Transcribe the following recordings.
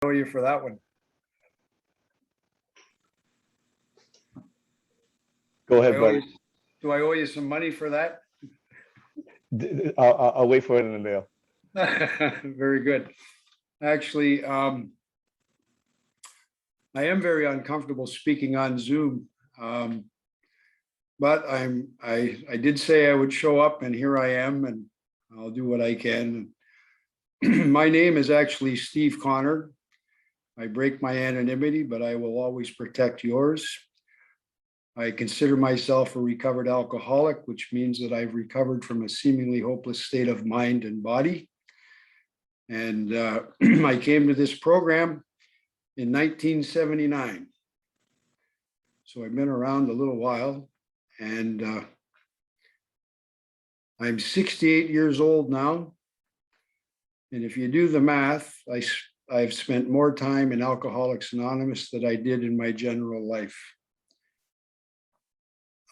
owe you for that one. Go ahead, buddy. Do I owe you some money for that? I'll wait for it in the mail. Very good. Actually, I am very uncomfortable speaking on Zoom. But I did say I would show up, and here I am, and I'll do what I can. My name is actually Steve Connor. I break my anonymity, but I will always protect yours. I consider myself a recovered alcoholic, which means that I've recovered from a seemingly hopeless state of mind and body. And I came to this program in 1979. So I've been around a little while, and I'm 68 years old now. And if you do the math, I've spent more time in Alcoholics Anonymous than I did in my general life.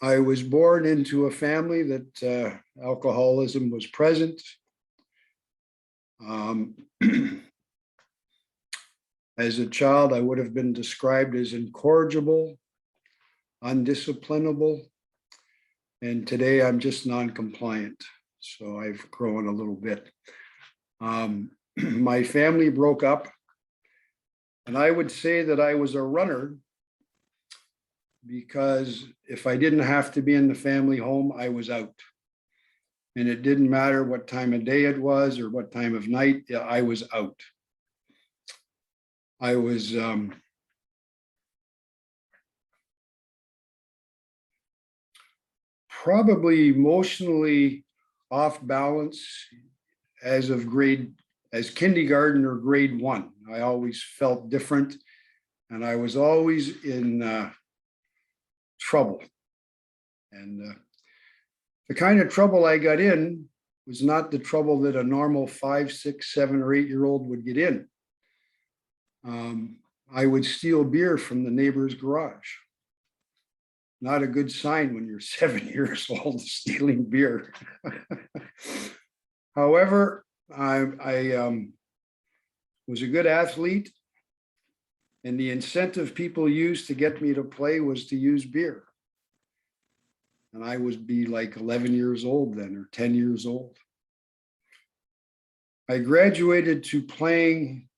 I was born into a family that alcoholism was present. As a child, I would have been described as incorrigible, undisciplinable, and today I'm just non-compliant. So I've grown a little bit. My family broke up, and I would say that I was a runner because if I didn't have to be in the family home, I was out. And it didn't matter what time of day it was or what time of night, I was out. I was probably emotionally off balance as kindergarten or grade 1. I always felt different, and I was always in trouble. And the kind of trouble I got in was not the trouble that a normal 5, 6, 7, or 8-year-old would get in. I would steal beer from the neighbor's garage. Not a good sign when you're 7 years old stealing beer. However, I was a good athlete, and the incentive people used to get me to play was to use beer. And I would be like 11 years old then, or 10 years old. I graduated to playing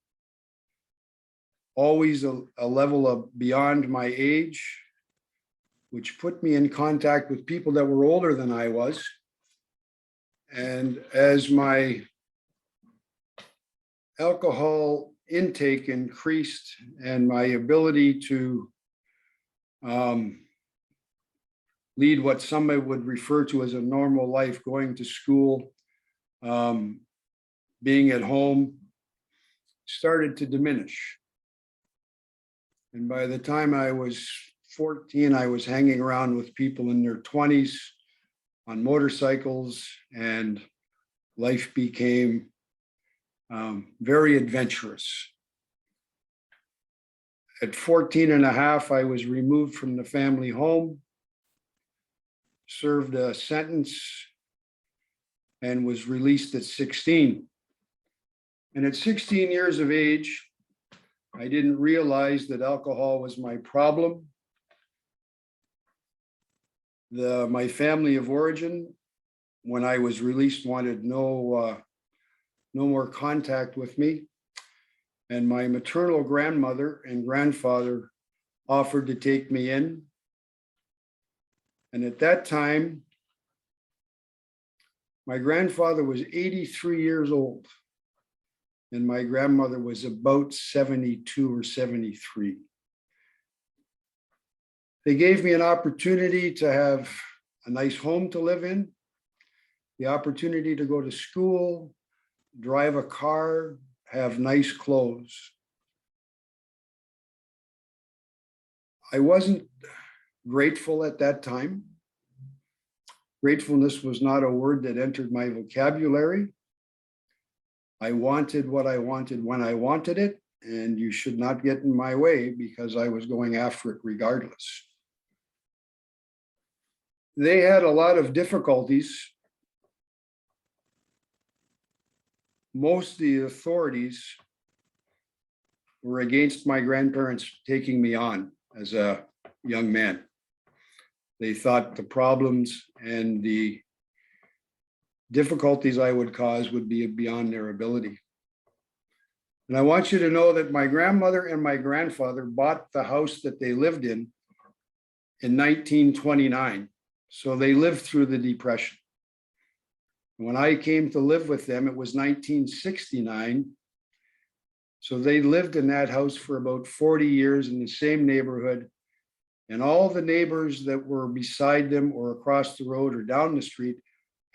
always a level of beyond my age, which put me in contact with people that were older than I was. And as my alcohol intake increased and my ability to lead what somebody would refer to as a normal life, going to school, being at home, started to diminish. And by the time I was 14, I was hanging around with people in their 20s on motorcycles, and life became very adventurous. At 14 and a half, I was removed from the family home, served a sentence, and was released at 16. And at 16 years of age, I didn't realize that alcohol was my problem. My family of origin, when I was released, wanted no more contact with me. And my maternal grandmother and grandfather offered to take me in. And at that time, my grandfather was 83 years old, and my grandmother was about 72 or 73. They gave me an opportunity to have a nice home to live in, the opportunity to go to school, drive a car, have nice clothes. I wasn't grateful at that time. Gratefulness was not a word that entered my vocabulary. I wanted what I wanted when I wanted it, and you should not get in my way because I was going after it regardless. They had a lot of difficulties. Most of the authorities were against my grandparents taking me on as a young man. They thought the problems and the difficulties I would cause would be beyond their ability. And I want you to know that my grandmother and my grandfather bought the house that they lived in 1929. So they lived through the Depression. When I came to live with them, it was 1969. So they lived in that house for about 40 years in the same neighborhood. And all the neighbors that were beside them or across the road or down the street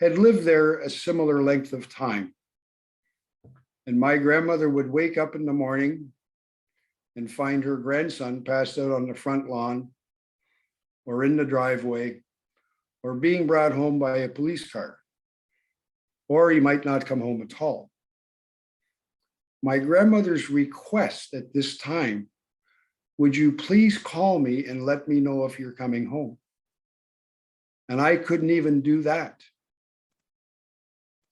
had lived there a similar length of time. And my grandmother would wake up in the morning and find her grandson passed out on the front lawn or in the driveway or being brought home by a police car, or he might not come home at all. My grandmother's request at this time, would you please call me and let me know if you're coming home? And I couldn't even do that.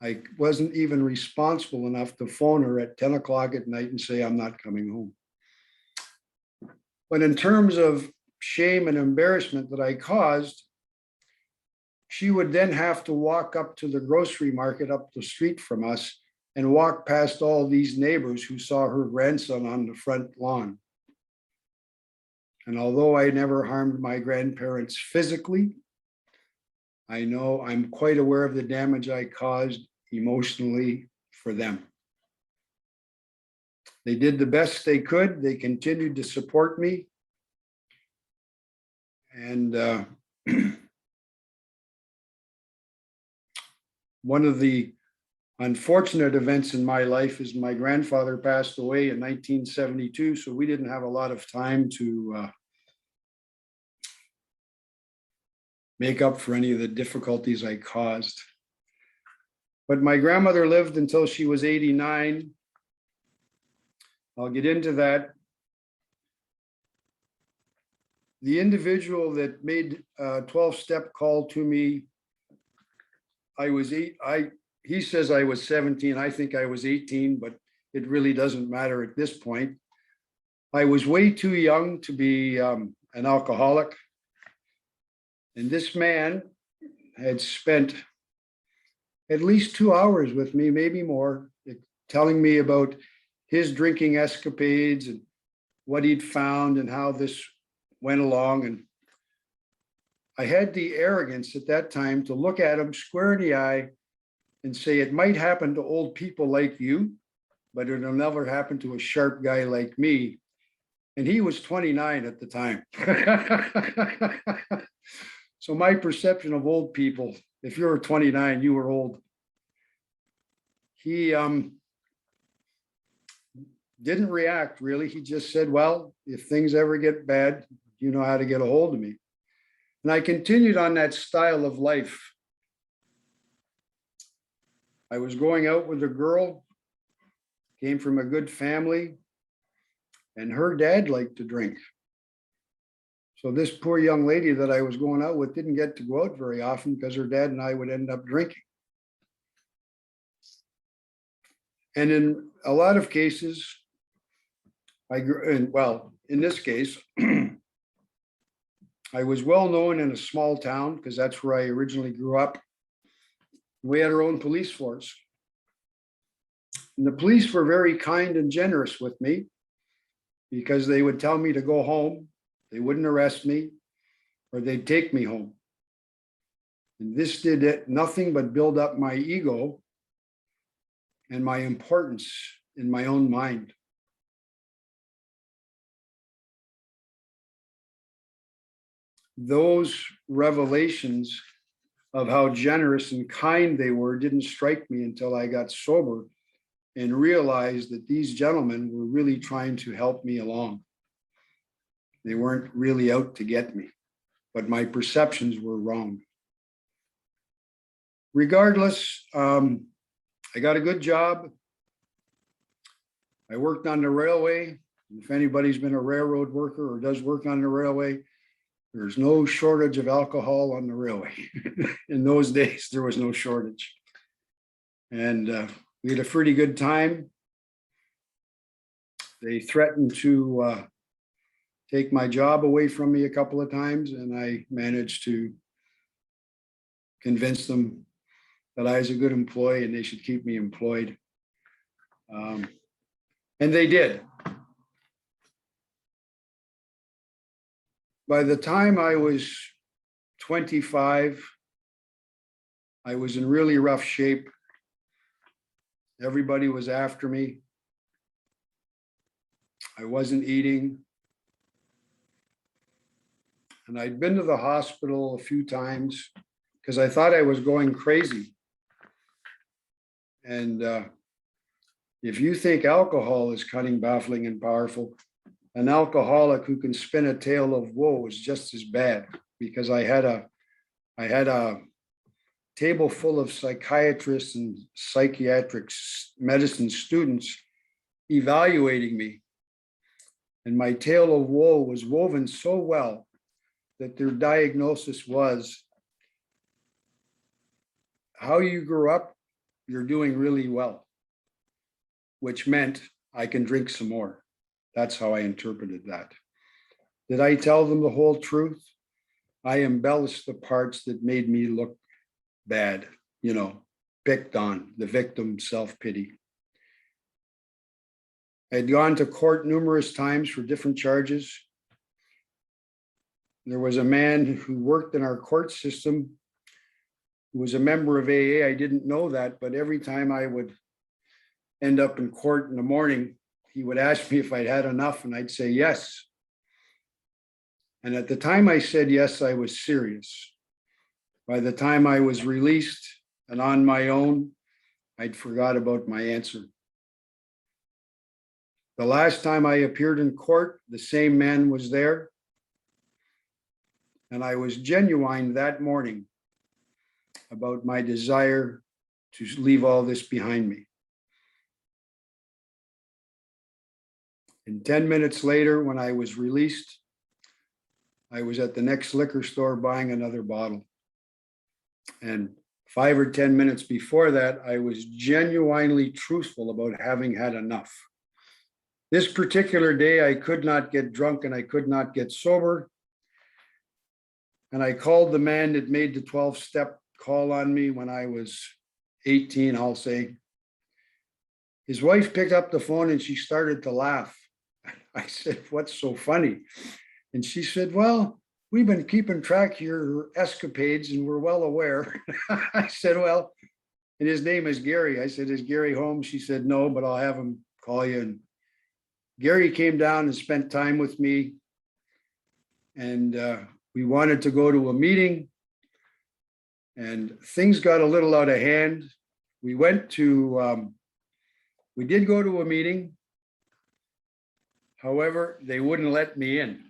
I wasn't even responsible enough to phone her at 10 o'clock at night and say, I'm not coming home. But in terms of shame and embarrassment that I caused, she would then have to walk up to the grocery market up the street from us and walk past all these neighbors who saw her grandson on the front lawn. And although I never harmed my grandparents physically, I know I'm quite aware of the damage I caused emotionally for them. They did the best they could. They continued to support me. And one of the unfortunate events in my life is my grandfather passed away in 1972, so we didn't have a lot of time to make up for any of the difficulties I caused. But my grandmother lived until she was 89. I'll get into that. The individual that made a 12-step call to me, he says I was 17. I think I was 18, but it really doesn't matter at this point. I was way too young to be an alcoholic. And this man had spent at least 2 hours with me, maybe more, telling me about his drinking escapades and what he'd found and how this went along. And I had the arrogance at that time to look at him square in the eye and say, it might happen to old people like you, but it'll never happen to a sharp guy like me. And he was 29 at the time. So my perception of old people, if you were 29, you were old. He didn't react really. He just said, well, if things ever get bad, you know how to get a hold of me. And I continued on that style of life. I was going out with a girl, came from a good family, and her dad liked to drink. So this poor young lady that I was going out with didn't get to go out very often because her dad and I would end up drinking. And in a lot of cases, in this case, I was well known in a small town because that's where I originally grew up. We had our own police force. And the police were very kind and generous with me because they would tell me to go home. They wouldn't arrest me, or they'd take me home. And this did nothing but build up my ego and my importance in my own mind. Those revelations of how generous and kind they were didn't strike me until I got sober and realized that these gentlemen were really trying to help me along. They weren't really out to get me, but my perceptions were wrong. Regardless, I got a good job. I worked on the railway. If anybody's been a railroad worker or does work on the railway, there's no shortage of alcohol on the railway. In those days, there was no shortage. And we had a pretty good time. They threatened to take my job away from me a couple of times, and I managed to convince them that I was a good employee and they should keep me employed. And they did. By the time I was 25, I was in really rough shape. Everybody was after me. I wasn't eating. And I'd been to the hospital a few times because I thought I was going crazy. And if you think alcohol is cunning, baffling, and powerful, an alcoholic who can spin a tale of woe is just as bad, because I had a table full of psychiatrists and psychiatric medicine students evaluating me. And my tale of woe was woven so well that their diagnosis was, how you grew up, you're doing really well, which meant I can drink some more. That's how I interpreted that. Did I tell them the whole truth? I embellished the parts that made me look bad, picked on, the victim self-pity. I'd gone to court numerous times for different charges. There was a man who worked in our court system who was a member of AA. I didn't know that, but every time I would end up in court in the morning, he would ask me if I'd had enough, and I'd say yes. And at the time I said yes, I was serious. By the time I was released and on my own, I'd forgot about my answer. The last time I appeared in court, the same man was there. And I was genuine that morning about my desire to leave all this behind me. And 10 minutes later, when I was released, I was at the next liquor store buying another bottle. And 5 or 10 minutes before that, I was genuinely truthful about having had enough. This particular day, I could not get drunk and I could not get sober. And I called the man that made the 12-step call on me when I was 18, I'll say. His wife picked up the phone and she started to laugh. I said, "What's so funny?" And she said, "Well, we've been keeping track of your escapades and we're well aware." I said, "Well," and his name is Gary. I said, "Is Gary home?" She said, "No, but I'll have him call you." And Gary came down and spent time with me. And we wanted to go to a meeting. And things got a little out of hand. We did go to a meeting. However, they wouldn't let me in.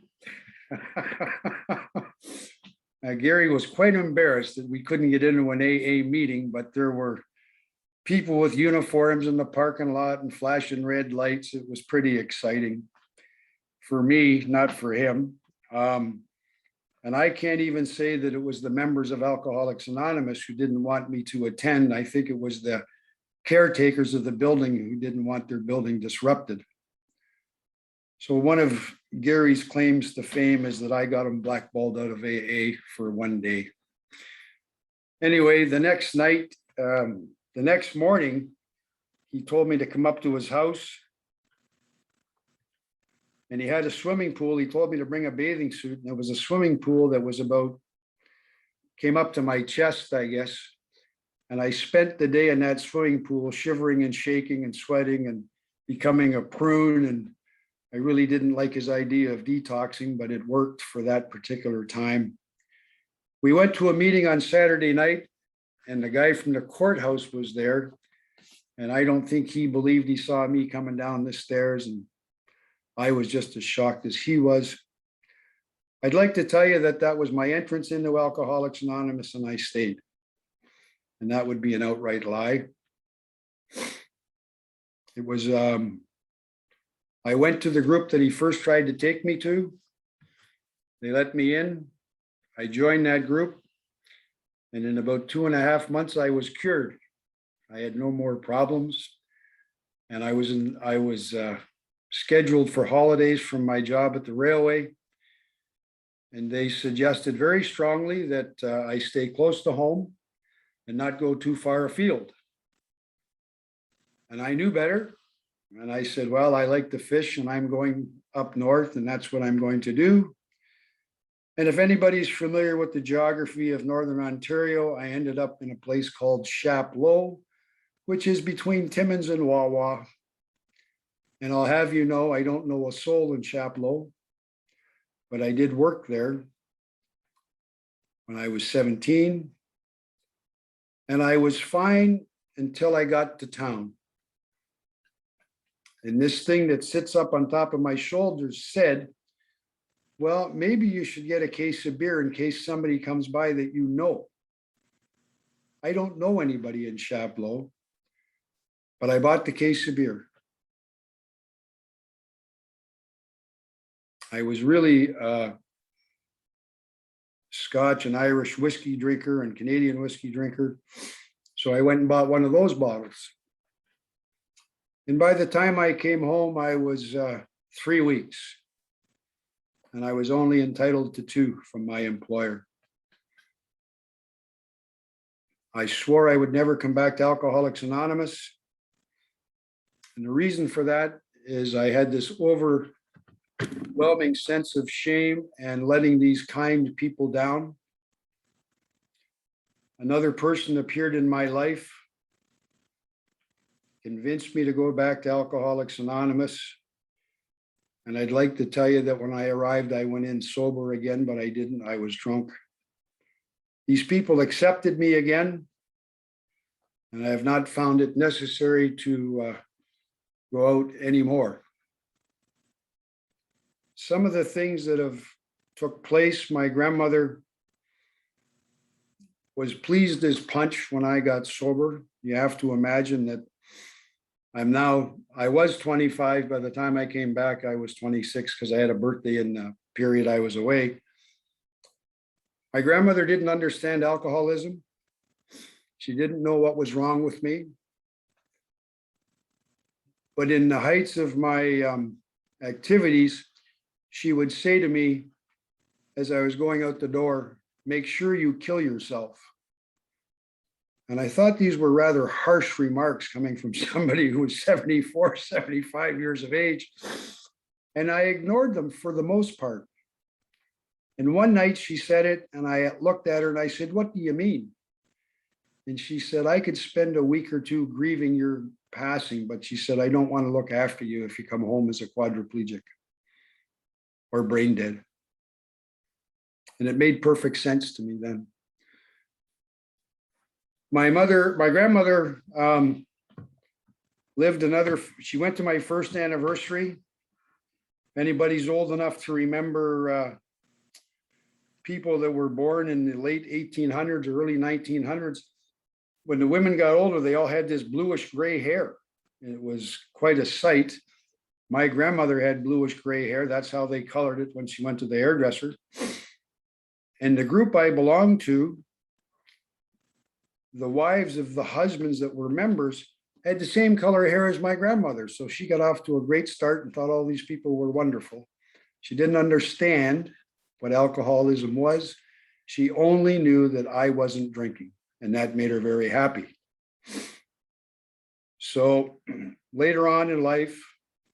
Gary was quite embarrassed that we couldn't get into an AA meeting, but there were people with uniforms in the parking lot and flashing red lights. It was pretty exciting for me, not for him. And I can't even say that it was the members of Alcoholics Anonymous who didn't want me to attend. I think it was the caretakers of the building who didn't want their building disrupted. So one of Gary's claims to fame is that I got him blackballed out of AA for one day. Anyway, the next night, the next morning, he told me to come up to his house. And he had a swimming pool. He told me to bring a bathing suit. And it was a swimming pool that was came up to my chest, I guess. And I spent the day in that swimming pool, shivering and shaking and sweating and becoming a prune. And I really didn't like his idea of detoxing, but it worked for that particular time. We went to a meeting on Saturday night, and the guy from the courthouse was there. And I don't think he believed he saw me coming down the stairs. And I was just as shocked as he was. I'd like to tell you that that was my entrance into Alcoholics Anonymous, and I stayed. And that would be an outright lie. It was, I went to the group that he first tried to take me to. They let me in. I joined that group. And in about 2.5 months, I was cured. I had no more problems. And I was scheduled for holidays from my job at the railway. And they suggested very strongly that I stay close to home and not go too far afield. And I knew better. And I said, well, I like to fish and I'm going up north and that's what I'm going to do. And if anybody's familiar with the geography of Northern Ontario, I ended up in a place called Chapleau, which is between Timmins and Wawa. And I'll have you know, I don't know a soul in Chapleau, but I did work there when I was 17. And I was fine until I got to town. And this thing that sits up on top of my shoulders said, well, maybe you should get a case of beer in case somebody comes by that you know. I don't know anybody in Chapleau, but I bought the case of beer. I was really a Scotch and Irish whiskey drinker and Canadian whiskey drinker. So I went and bought one of those bottles. And by the time I came home, I was 3 weeks. And I was only entitled to 2 from my employer. I swore I would never come back to Alcoholics Anonymous. And the reason for that is I had this overwhelming sense of shame and letting these kind people down. Another person appeared in my life, convinced me to go back to Alcoholics Anonymous. And I'd like to tell you that when I arrived, I went in sober again, but I didn't. I was drunk. These people accepted me again, and I have not found it necessary to go out anymore. Some of the things that have took place, my grandmother was pleased as punch when I got sober. You have to imagine that I was 25. By the time I came back, I was 26 because I had a birthday in the period I was away. My grandmother didn't understand alcoholism. She didn't know what was wrong with me. But in the heights of my activities, she would say to me as I was going out the door, make sure you kill yourself. And I thought these were rather harsh remarks coming from somebody who was 74, 75 years of age. And I ignored them for the most part. And one night she said it, and I looked at her and I said, what do you mean? And she said, I could spend a week or 2 grieving your passing, but she said, I don't want to look after you if you come home as a quadriplegic or brain dead. And it made perfect sense to me then. My grandmother she went to my first anniversary. If anybody's old enough to remember people that were born in the late 1800s or early 1900s, when the women got older, they all had this bluish gray hair. It was quite a sight. My grandmother had bluish gray hair. That's how they colored it when she went to the hairdresser. And the group I belonged to, the wives of the husbands that were members had the same color hair as my grandmother. So she got off to a great start and thought all these people were wonderful. She didn't understand what alcoholism was. She only knew that I wasn't drinking, and that made her very happy. So later on in life,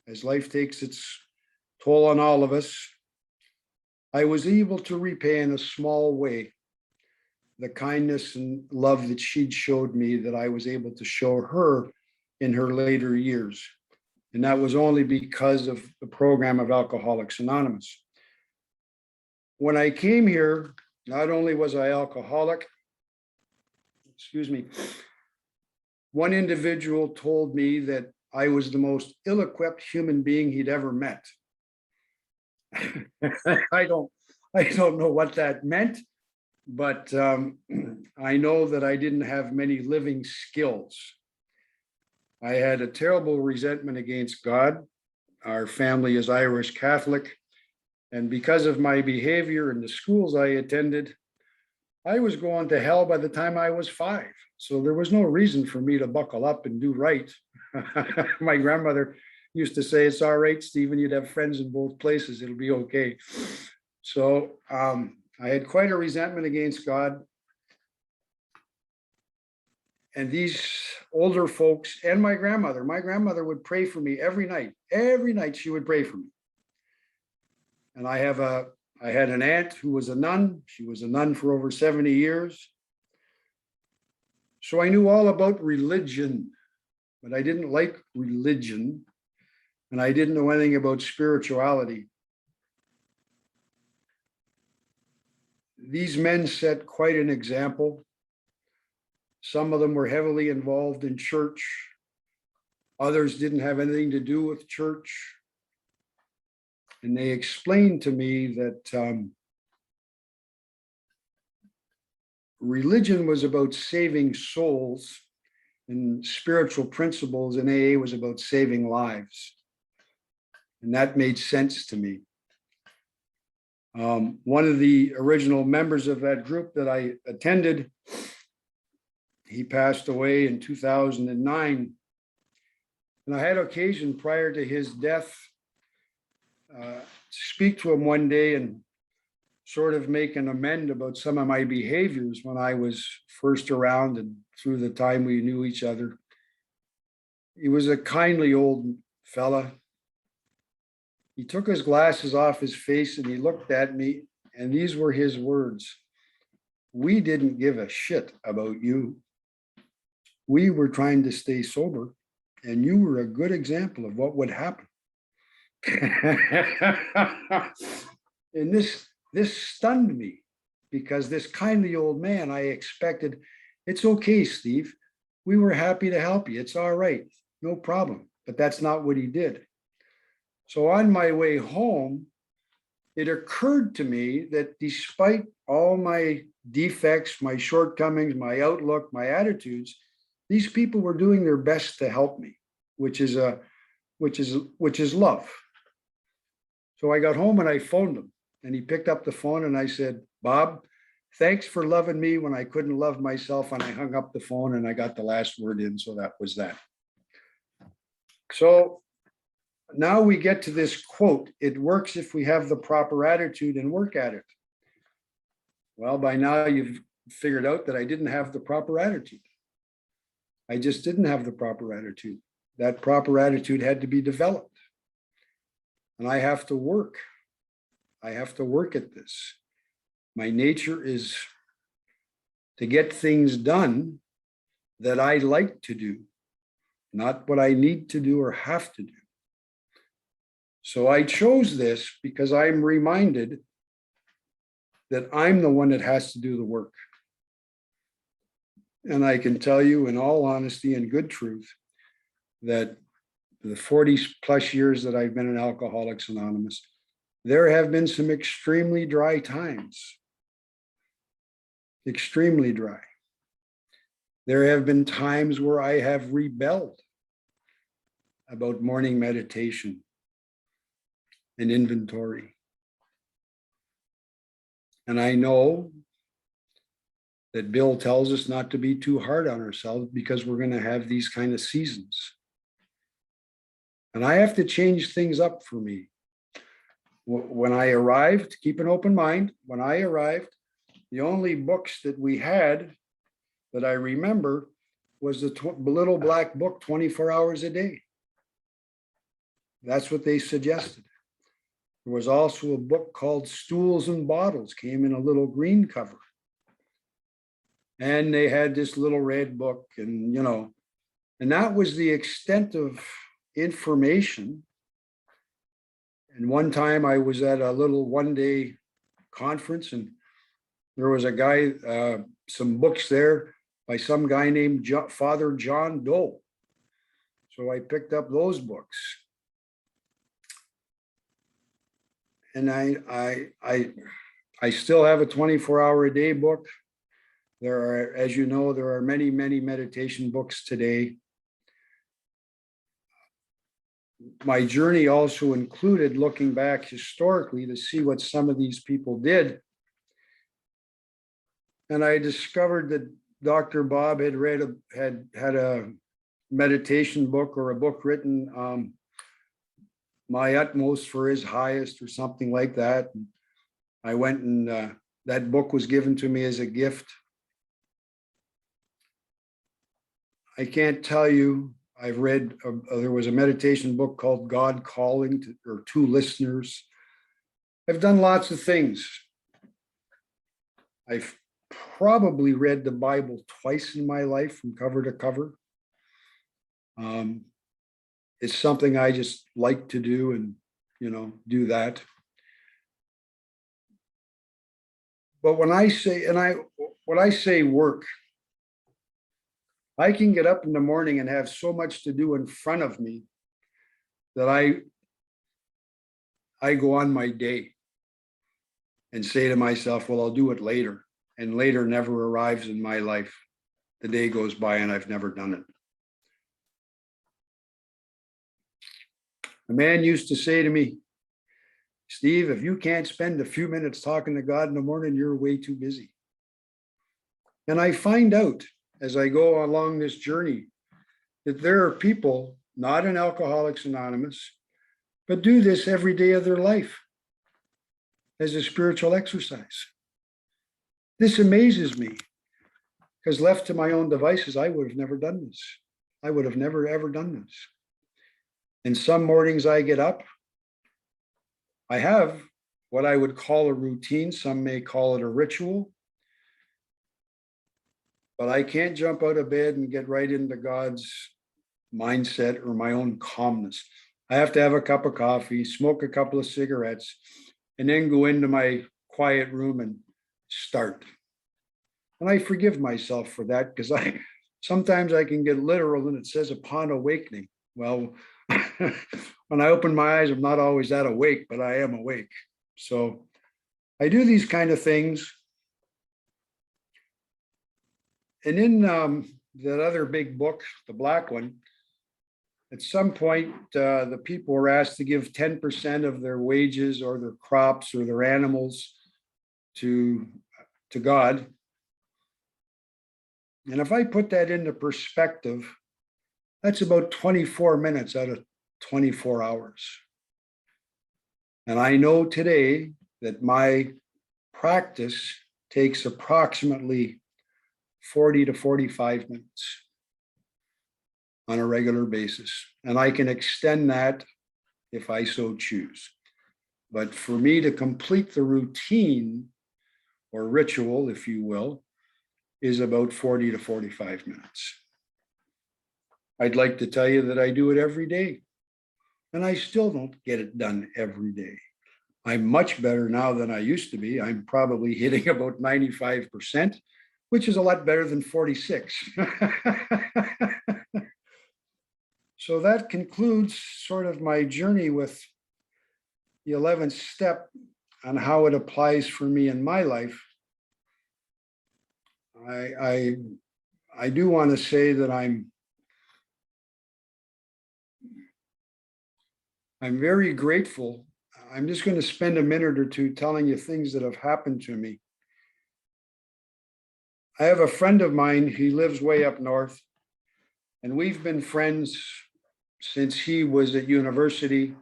as life takes its toll on all of us, I was able to repay in a small way the kindness and love that she'd showed me that I was able to show her in her later years. And that was only because of the program of Alcoholics Anonymous. When I came here, not only was I alcoholic, one individual told me that I was the most ill-equipped human being he'd ever met. I don't know what that meant, but I know that I didn't have many living skills. I had a terrible resentment against God. Our family is Irish Catholic, and because of my behavior in the schools I attended, I was going to hell by the time I was 5. So there was no reason for me to buckle up and do right. My grandmother used to say, it's all right, Stephen, you'd have friends in both places. It'll be okay. So I had quite a resentment against God. And these older folks and my grandmother would pray for me every night. Every night she would pray for me. And I had an aunt who was a nun. She was a nun for over 70 years. So I knew all about religion, but I didn't like religion. And I didn't know anything about spirituality. These men set quite an example. Some of them were heavily involved in church. Others didn't have anything to do with church. And they explained to me that religion was about saving souls, and spiritual principles in AA was about saving lives. And that made sense to me. One of the original members of that group that I attended, he passed away in 2009. And I had occasion prior to his death to speak to him one day and sort of make an amend about some of my behaviors when I was first around and through the time we knew each other. He was a kindly old fella. He took his glasses off his face and he looked at me, and these were his words: "We didn't give a shit about you. We were trying to stay sober, and you were a good example of what would happen." And this stunned me, because this kindly old man, I expected, "It's okay, Steve. We were happy to help you. It's all right. No problem." But that's not what he did. So on my way home, it occurred to me that despite all my defects, my shortcomings, my outlook, my attitudes, these people were doing their best to help me, which is love. So I got home and I phoned him, and he picked up the phone, and I said, "Bob, thanks for loving me when I couldn't love myself." And I hung up the phone and I got the last word in. So that was that. So now we get to this quote: "It works if we have the proper attitude and work at it." Well, by now you've figured out that I didn't have the proper attitude. I just didn't have the proper attitude. That proper attitude had to be developed. And I have to work. I have to work at this. My nature is to get things done that I like to do, not what I need to do or have to do. So I chose this because I'm reminded that I'm the one that has to do the work. And I can tell you in all honesty and good truth that the 40 plus years that I've been in Alcoholics Anonymous, there have been some extremely dry times. Extremely dry. There have been times where I have rebelled about morning meditation and inventory. And I know that Bill tells us not to be too hard on ourselves, because we're going to have these kind of seasons. And I have to change things up for me. When I arrived, keep an open mind, when I arrived, the only books that we had that I remember was the little black book, 24 hours a day. That's what they suggested. There was also a book called Stools and Bottles, came in a little green cover. And they had this little red book, and and that was the extent of information. And one time I was at a little one-day conference, and there was a guy, some books there by some guy named Father John Doe. So I picked up those books. And I still have a 24-hour-a-day book. There are, as you know, there are many, many meditation books today. My journey also included looking back historically to see what some of these people did. And I discovered that Dr. Bob had had a meditation book, or a book written my utmost for his highest or something like that. I went and that book was given to me as a gift. I can't tell you, I've read, there was a meditation book called God Calling or Two Listeners. I've done lots of things. I've probably read the Bible twice in my life from cover to cover. It's something I just like to do and, do that. But when I say work, I can get up in the morning and have so much to do in front of me that I go on my day and say to myself, well, I'll do it later. And later never arrives in my life. The day goes by and I've never done it. A man used to say to me, Steve, if you can't spend a few minutes talking to God in the morning, you're way too busy. And I find out as I go along this journey that there are people, not in Alcoholics Anonymous, but do this every day of their life as a spiritual exercise. This amazes me because left to my own devices, I would have never done this. I would have never, ever done this. And some mornings I get up, I have what I would call a routine. Some may call it a ritual. But I can't jump out of bed and get right into God's mindset or my own calmness. I have to have a cup of coffee, smoke a couple of cigarettes, and then go into my quiet room and start. And I forgive myself for that because sometimes I can get literal and it says upon awakening. Well, when I open my eyes, I'm not always that awake, but I am awake. So I do these kind of things. And in that other big book, the black one, at some point, the people were asked to give 10% of their wages or their crops or their animals to God. And if I put that into perspective, that's about 24 minutes out of 24 hours. And I know today that my practice takes approximately 40 to 45 minutes on a regular basis. And I can extend that if I so choose. But for me to complete the routine or ritual, if you will, is about 40 to 45 minutes. I'd like to tell you that I do it every day, and I still don't get it done every day. I'm much better now than I used to be. I'm probably hitting about 95%, which is a lot better than 46. So that concludes sort of my journey with the 11th step on how it applies for me in my life. I do want to say that I'm very grateful. I'm just going to spend a minute or two telling you things that have happened to me. I have a friend of mine, he lives way up north, and we've been friends since he was at university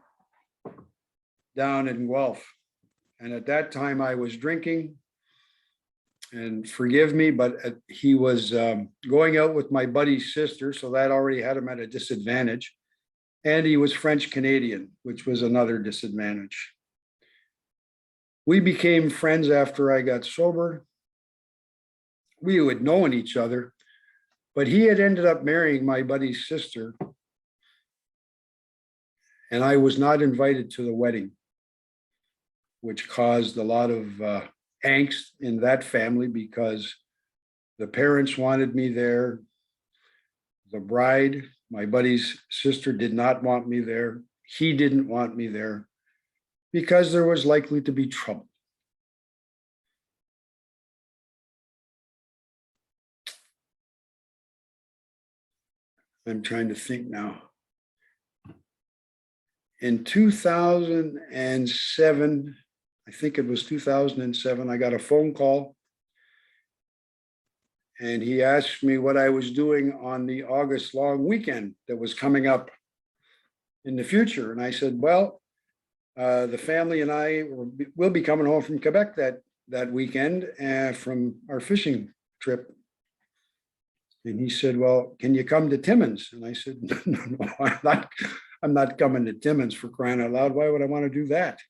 down in Guelph. And at that time I was drinking, and forgive me, but he was going out with my buddy's sister, so that already had him at a disadvantage. And he was French Canadian, which was another disadvantage. We became friends after I got sober. We had known each other, but he had ended up marrying my buddy's sister, and I was not invited to the wedding, which caused a lot of angst in that family because the parents wanted me there. The bride, my buddy's sister, did not want me there. He didn't want me there because there was likely to be trouble. I'm trying to think now. In 2007, I think it was 2007, I got a phone call, and he asked me what I was doing on the August long weekend that was coming up. in the future? And I said, well, the family and I will be coming home from Quebec that weekend from our fishing trip. And he said, well, can you come to Timmins? And I said, no, I'm not coming to Timmins, for crying out loud. Why would I want to do that?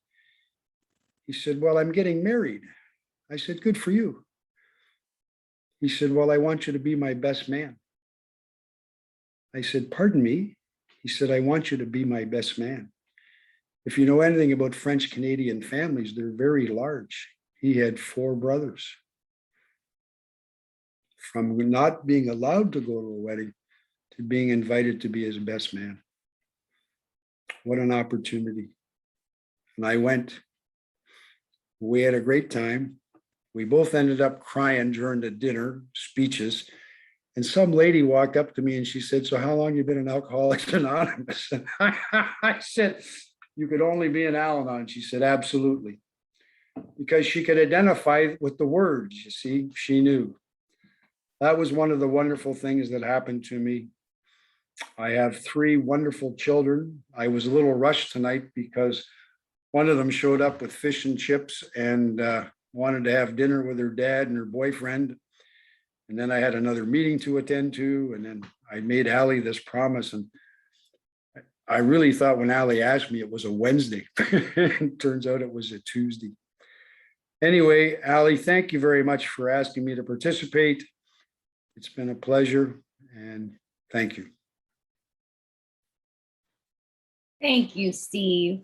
He said, well, I'm getting married. I said, good for you. He said, well, I want you to be my best man. I said, pardon me? He said, I want you to be my best man. If you know anything about French Canadian families, they're very large. He had 4 brothers. From not being allowed to go to a wedding to being invited to be his best man. What an opportunity. And I went. We had a great time. We both ended up crying during the dinner speeches. And some lady walked up to me and she said, so how long have you been an Alcoholics Anonymous? And I said, you could only be an Al-Anon. She said, absolutely. Because she could identify with the words, you see, she knew. That was one of the wonderful things that happened to me. I have 3 wonderful children. I was a little rushed tonight because one of them showed up with fish and chips and wanted to have dinner with her dad and her boyfriend. And then I had another meeting to attend to. And then I made Allie this promise. And I really thought when Allie asked me, it was a Wednesday. It turns out it was a Tuesday. Anyway, Allie, thank you very much for asking me to participate. It's been a pleasure, and thank you. Thank you, Steve.